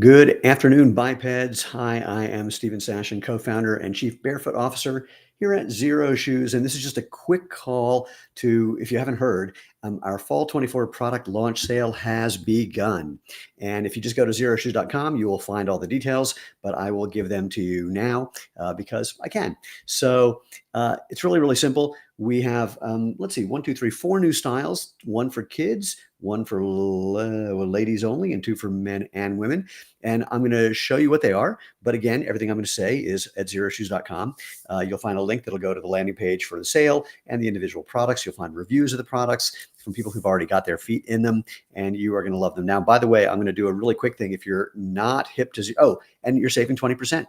Good afternoon, bipeds. Hi, I am Stephen Sashin, co-founder and chief barefoot officer here at Xero Shoes. And this is just a quick call to, if you haven't heard, our fall 24 product launch sale has begun. And if you just go to xeroshoes.com, you will find all the details, but I will give them to you now because I can. So it's really, really simple. We have, let's see, 1, 2, 3, 4 new styles, one for kids, one for ladies only, and two for men and women. And I'm going to show you what they are. But again, everything I'm going to say is at xeroshoes.com. You'll find a link that'll go to the landing page for the sale and the individual products. You'll find reviews of the products from people who've already got their feet in them, and you are going to love them. Now, by the way, I'm going to do a really quick thing. If you're not hip to, and you're saving 20%,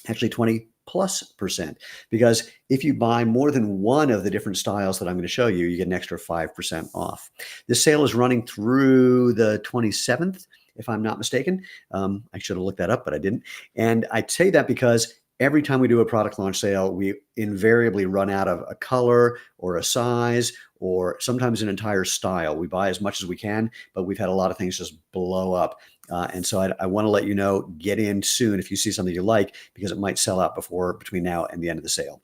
actually 20+%, because if you buy more than one of the different styles that I'm going to show you, you get an extra 5% off. This sale is running through the 27th, if I'm not mistaken. I should have looked that up, but I didn't. And I say that because every time we do a product launch sale, we invariably run out of a color or a size or sometimes an entire style. We buy as much as we can, but we've had a lot of things just blow up. And so I want to let you know, get in soon if you see something you like, because it might sell out between now and the end of the sale.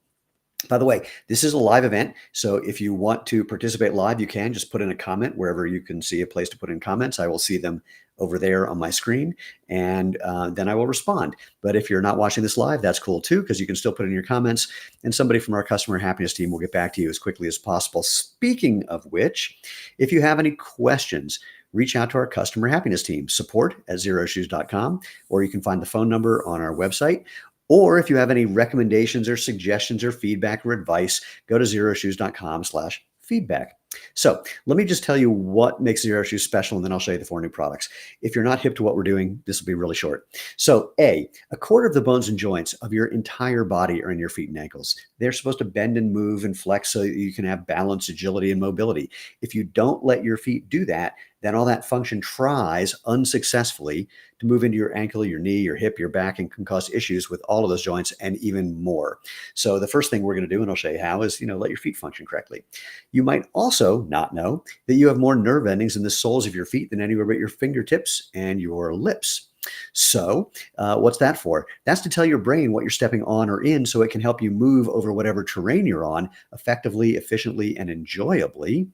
By the way, this is a live event. So if you want to participate live, you can just put in a comment wherever you can see a place to put in comments. I will see them over there on my screen, and then I will respond. But if you're not watching this live, that's cool too, because you can still put in your comments, and somebody from our customer happiness team will get back to you as quickly as possible. Speaking of which, if you have any questions, reach out to our customer happiness team, support@xeroshoes.com, or you can find the phone number on our website. Or if you have any recommendations or suggestions or feedback or advice, go to xeroshoes.com/feedback. So let me just tell you what makes Xero Shoes special, and then I'll show you the 4 new products. If you're not hip to what we're doing, this will be really short. So a quarter of the bones and joints of your entire body are in your feet and ankles. They're supposed to bend and move and flex so that you can have balance, agility, and mobility. If you don't let your feet do that, then all that function tries unsuccessfully to move into your ankle, your knee, your hip, your back, and can cause issues with all of those joints and even more. So the first thing we're going to do, and I'll show you how, is let your feet function correctly. You might also not know that you have more nerve endings in the soles of your feet than anywhere but your fingertips and your lips. So what's that for? That's to tell your brain what you're stepping on or in, so it can help you move over whatever terrain you're on effectively, efficiently, and enjoyably.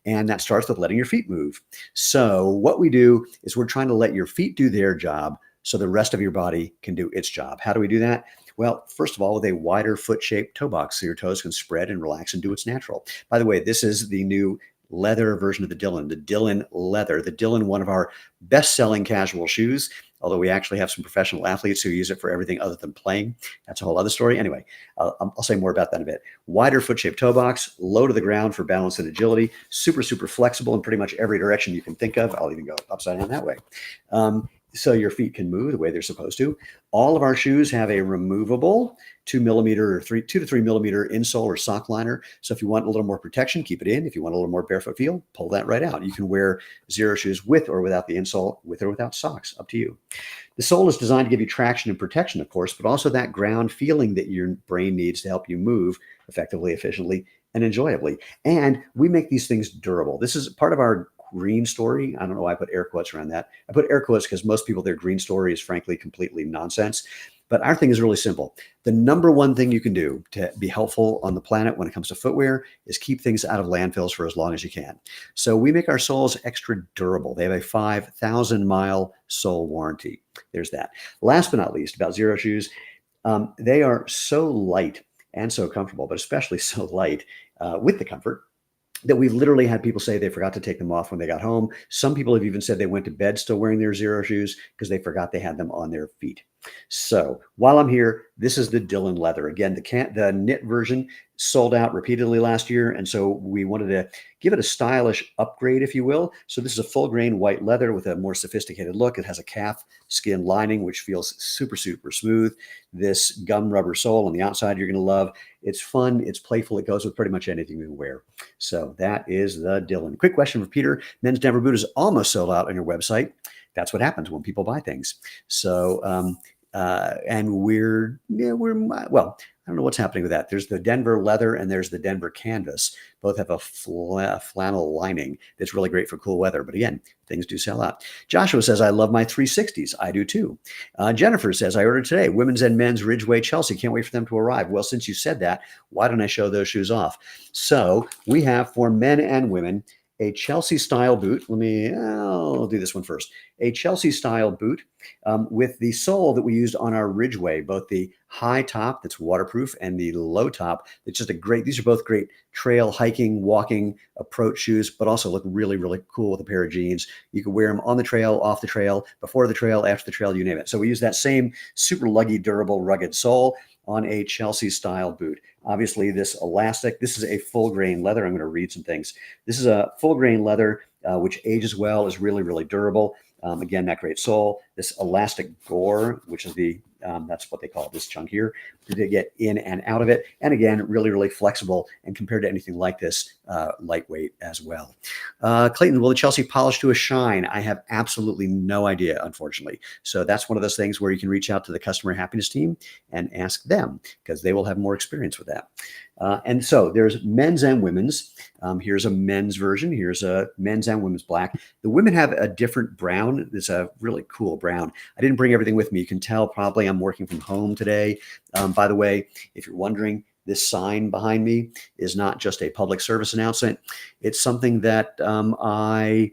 And that starts with letting your feet move. So what we do is we're trying to let your feet do their job so the rest of your body can do its job. How do we do that? Well, first of all, with a wider foot-shaped toe box so your toes can spread and relax and do what's natural. By the way, this is the new leather version of the Dylan leather. The Dylan, one of our best-selling casual shoes, although we actually have some professional athletes who use it for everything other than playing. That's a whole other story. Anyway, I'll say more about that in a bit. Wider foot-shaped toe box, low to the ground for balance and agility, super, super flexible in pretty much every direction you can think of. I'll even go upside down that way. So your feet can move the way they're supposed to. All of our shoes have a removable 2 to 3 millimeter insole or sock liner. So if you want a little more protection, keep it in. If you want a little more barefoot feel, pull that right out. You can wear Xero shoes with or without the insole, with or without socks, up to you. The sole is designed to give you traction and protection, of course, but also that ground feeling that your brain needs to help you move effectively, efficiently, and enjoyably. And we make these things durable. This is part of our green story. I don't know why I put air quotes around that. I put air quotes because most people, their green story is frankly completely nonsense. But our thing is really simple. The number one thing you can do to be helpful on the planet when it comes to footwear is keep things out of landfills for as long as you can. So we make our soles extra durable. They have a 5,000-mile sole warranty. There's that. Last but not least, about Xero shoes, they are so light and so comfortable, but especially so light with the comfort, that we've literally had people say they forgot to take them off when they got home. Some people have even said they went to bed still wearing their Xero shoes because they forgot they had them on their feet. So while I'm here, this is the Dylan leather. Again, the knit version sold out repeatedly last year, and so we wanted to give it a stylish upgrade, if you will. So this is a full grain white leather with a more sophisticated look. It has a calf skin lining, which feels super, super smooth. This gum rubber sole on the outside you're going to love. It's fun. It's playful. It goes with pretty much anything you wear. So that is the Dylan. Quick question for Peter. Men's Denver boot is almost sold out on your website. That's what happens when people buy things. So And well, I don't know what's happening with that. There's the Denver leather and there's the Denver canvas. Both have a flannel lining that's really great for cool weather. But again, things do sell out. Joshua says, I love my 360s. I do too. Jennifer says, I ordered today, women's and men's Ridgeway Chelsea. Can't wait for them to arrive. Well, since you said that, why don't I show those shoes off? So we have for men and women a Chelsea style boot. I'll do this one first. A Chelsea style boot with the sole that we used on our Ridgeway, both the high top that's waterproof and the low top. It's just these are both great trail hiking, walking approach shoes, but also look really, really cool with a pair of jeans. You can wear them on the trail, off the trail, before the trail, after the trail, you name it. So we use that same super luggy, durable, rugged sole on a Chelsea style boot. Obviously this elastic, this is a full grain leather. I'm going to read some things. This is a full grain leather, which ages well, is really, really durable. Again, that great sole, this elastic gore, which is that's what they call this chunk here, to get in and out of it. And again, really, really flexible. And compared to anything like this, lightweight as well. Clayton, will the Chelsea polish to a shine? I have absolutely no idea, unfortunately. So that's one of those things where you can reach out to the customer happiness team and ask them, because they will have more experience with that. And so there's men's and women's. Here's a men's version. Here's a men's and women's black. The women have a different brown. It's a really cool brown. I didn't bring everything with me. You can tell probably I'm working from home today. By the way, if you're wondering, this sign behind me is not just a public service announcement. It's something that I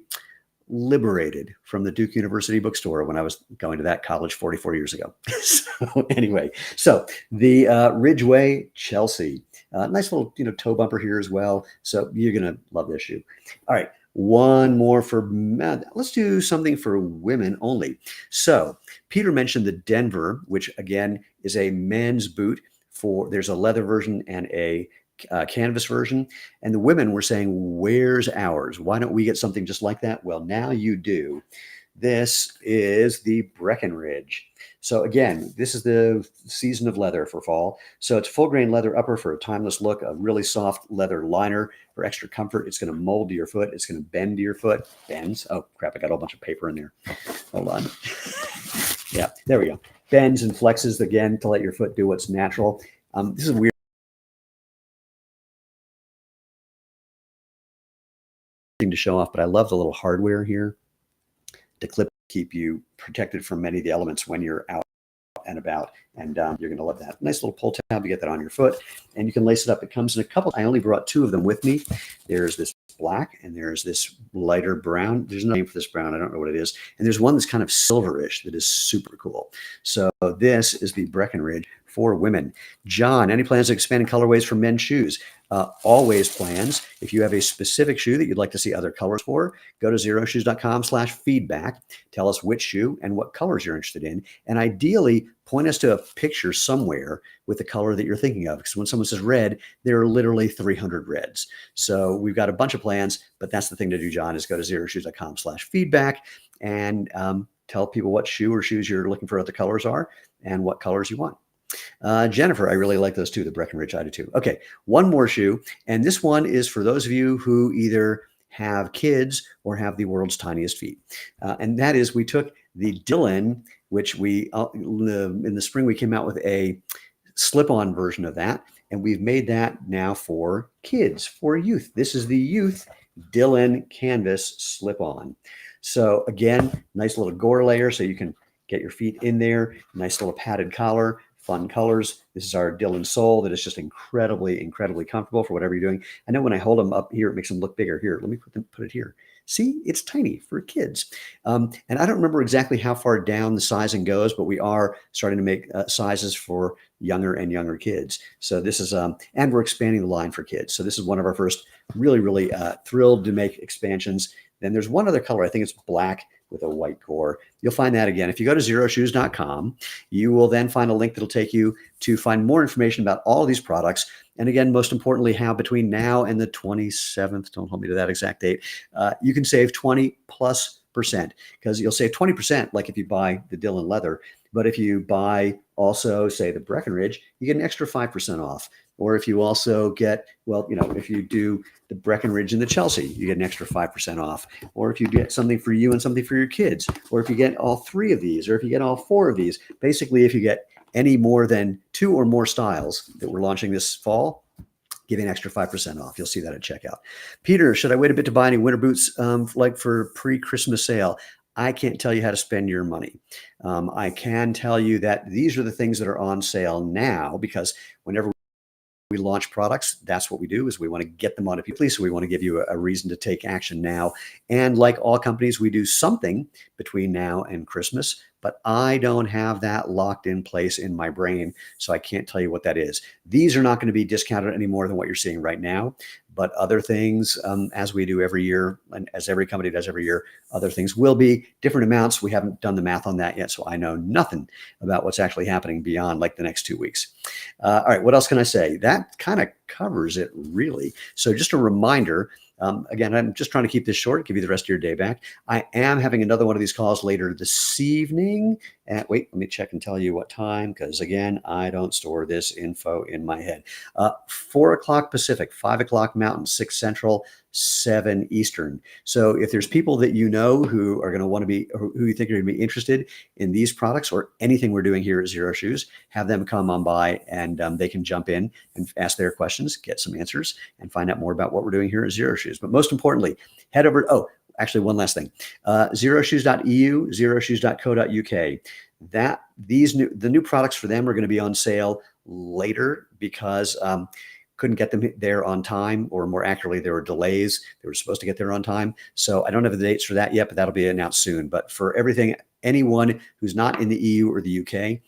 liberated from the Duke University bookstore when I was going to that college 44 years ago. So anyway, so the Ridgeway Chelsea, nice little toe bumper here as well. So you're gonna love this shoe. All right, one more for men. Let's do something for women only. So Peter mentioned the Denver, which again is a men's boot. There's a leather version and a canvas version, and the women were saying, where's ours? Why don't we get something just like that? Well, now you do. This is the Breckenridge. So again, this is the season of leather for fall. So it's full grain leather upper for a timeless look, a really soft leather liner for extra comfort. It's going to mold to your foot. It's going to bend to your foot. Bends. Oh crap, I got a whole bunch of paper in there. Hold on. Yeah, there we go. Bends and flexes again to let your foot do what's natural. This is weird thing to show off, but I love the little hardware here to keep you protected from many of the elements when you're out and about, and you're going to love that. Nice little pull tab to get that on your foot, and you can lace it up. It comes in a couple. I only brought two of them with me. There's this black and there's this lighter brown. There's no name for this brown. I don't know what it is. And there's one that's kind of silverish that is super cool. So this is the Breckenridge for women. John, any plans to expand colorways for men's shoes? Always plans. If you have a specific shoe that you'd like to see other colors for, go to xeroshoes.com/feedback. Tell us which shoe and what colors you're interested in. And ideally, point us to a picture somewhere with the color that you're thinking of. Because when someone says red, there are literally 300 reds. So we've got a bunch of plans, but that's the thing to do, John, is go to xeroshoes.com/feedback and tell people what shoe or shoes you're looking for, what the colors are, and what colors you want. Jennifer, I really like those too. The Breckenridge, I do too. Okay, one more shoe. And this one is for those of you who either have kids or have the world's tiniest feet. And that is, we took the Dylan, which we, in the spring, we came out with a slip-on version of that. And we've made that now for kids, for youth. This is the youth Dylan canvas slip-on. So again, nice little gore layer so you can get your feet in there. Nice little padded collar. Fun colors. This is our Dylan sole that is just incredibly, incredibly comfortable for whatever you're doing. I know when I hold them up here, it makes them look bigger. Here, let me put it here. See, it's tiny for kids. And I don't remember exactly how far down the sizing goes, but we are starting to make sizes for younger and younger kids. So this is, and we're expanding the line for kids. So this is one of our first really, really thrilled to make expansions. Then there's one other color. I think it's black with a white core. You'll find that again. If you go to xeroshoes.com, you will then find a link that'll take you to find more information about all of these products. And again, most importantly, how between now and the 27th, don't hold me to that exact date, you can save 20+% 25%, because you'll save 20% like if you buy the Dylan leather. But if you buy also, say, the Breckenridge, you get an extra 5% off. Or if you also get, well, if you do the Breckenridge and the Chelsea, you get an extra 5% off. Or if you get something for you and something for your kids, or if you get all three of these, or if you get all four of these, basically, if you get any more than 2 or more styles that we're launching this fall, give an extra 5% off. You'll see that at checkout. Peter, should I wait a bit to buy any winter boots like for pre-Christmas sale? I can't tell you how to spend your money. I can tell you that these are the things that are on sale now, because whenever we launch products, that's what we do, is we want to get them on people. So we want to give you a reason to take action now. And like all companies, we do something between now and Christmas, but I don't have that locked in place in my brain, so I can't tell you what that is. These are not going to be discounted any more than what you're seeing right now, but other things, as we do every year, and as every company does every year, other things will be different amounts. We haven't done the math on that yet, so I know nothing about what's actually happening beyond like the next 2 weeks. All right, what else can I say? That kind of covers it, really. So just a reminder, again, I'm just trying to keep this short, give you the rest of your day back. I am having another one of these calls later this evening. Wait, let me check and tell you what time, because again, I don't store this info in my head. 4 o'clock Pacific, 5 o'clock Mountain, 6 Central, 7 Eastern. So if there's people that you know who are going to want to be, who you think are going to be interested in these products or anything we're doing here at Xero Shoes, have them come on by, and they can jump in and ask their questions, get some answers, and find out more about what we're doing here at Xero Shoes. But most importantly, head over, actually, one last thing, xeroshoes.eu, xeroshoes.co.uk. The new products for them are going to be on sale later, because couldn't get them there on time, or more accurately, there were delays. They were supposed to get there on time. So I don't have the dates for that yet, but that'll be announced soon. But for everything, anyone who's not in the EU or the UK,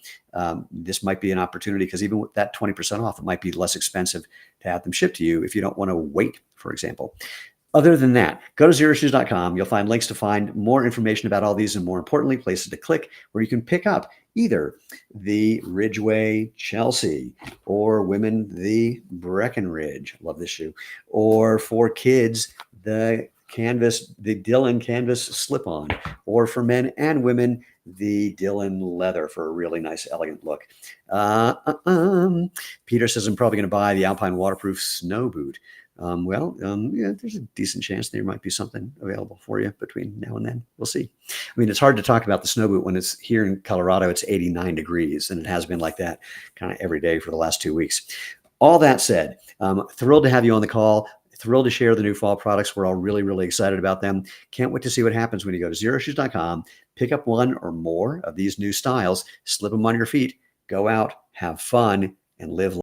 this might be an opportunity, because even with that 20% off, it might be less expensive to have them shipped to you if you don't want to wait, for example. Other than that, go to xeroshoes.com. You'll find links to find more information about all these, and more importantly, places to click where you can pick up either the Ridgeway Chelsea, or women, the Breckenridge, love this shoe, or for kids, the Dylan canvas slip-on, or for men and women, the Dylan leather for a really nice, elegant look. Peter says, I'm probably going to buy the Alpine waterproof snow boot. Yeah, there's a decent chance there might be something available for you between now and then. We'll see. I mean, it's hard to talk about the snow boot when it's here in Colorado, it's 89 degrees, and it has been like that kind of every day for the last 2 weeks. All that said, thrilled to have you on the call. Thrilled to share the new fall products. We're all really, really excited about them. Can't wait to see what happens when you go to xeroshoes.com, pick up one or more of these new styles, slip them on your feet, go out, have fun, and live life.